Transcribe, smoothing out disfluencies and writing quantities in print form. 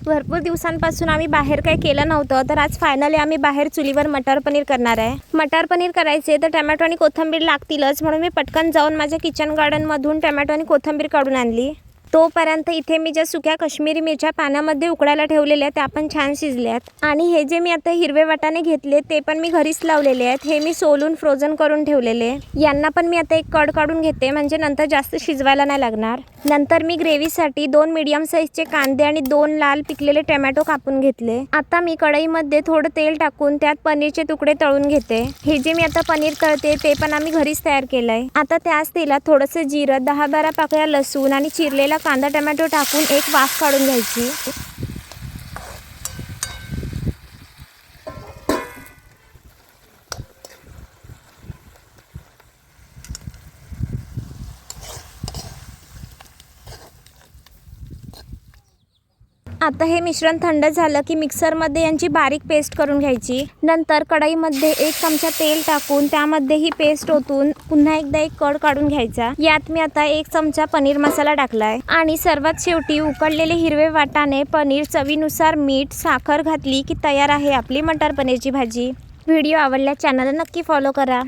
भरपूर दिवसांपासून आम्ही बाहेर काही केलं नव्हतं, तर आज फायनली आम्ही बाहेर चुलीवर मटर पनीर करणार आहे. मटर पनीर करायचे तर टमॅटो आणि कोथिंबीर लागतीलच, म्हणून मी पटकन जाऊन माझ्या किचन गार्डनमधून टमॅटो आणि कोथिंबीर काढून आणली. तोपर्यंत इथे मी ज्या सुक्या काश्मीरी मिरच्या पाण्यामध्ये उकडायला ठेवलेल्या त्या पण छान शिजल्यात. आणि हे जे मी आता हिरवे वाटाणे घेतले ते पण मी घरीच लावलेले आहेत. हे मी सोलून फ्रोझन करून ठेवलेले. यांना पण मी आता एक कड काढून घेते, म्हणजे नंतर जास्त शिजवायला नाही लागणार. नंतर मी ग्रेव्हीसाठी 2 मीडियम साईजचे कांदे आणि 2 लाल पिकलेले टोमॅटो कापून घेतले. आता मी कढईमध्ये थोडं तेल टाकून त्यात पनीरचे तुकडे तळून घेते. हे जे मी आता पनीर तळते ते पण आम्ही घरीच तयार केलंय. आता त्याच तेलात थोडंसं जिरं, 10-12 पाकळ्या लसूण आणि चिरलेला कांदा टोमॅटो टाकून एक वाफ काढून घ्यायची. आता हे मिश्रण थंड झालं की मिक्सरमध्ये यांची बारीक पेस्ट करून घ्यायची. नंतर कढईमध्ये 1 चमचा तेल टाकून त्यामध्ये ही पेस्ट ओतून पुन्हा एकदा एक कड काढून घ्यायचा. यात मी आता 1 चमचा पनीर मसाला टाकलाय आणि सर्वात शेवटी उकडलेले हिरवे वाटाणे, पनीर, चवीनुसार मीठ, साखर घातली की तयार आहे आपली मटर पनीरची भाजी. व्हिडिओ आवडल्यास चॅनलला नक्की फॉलो करा.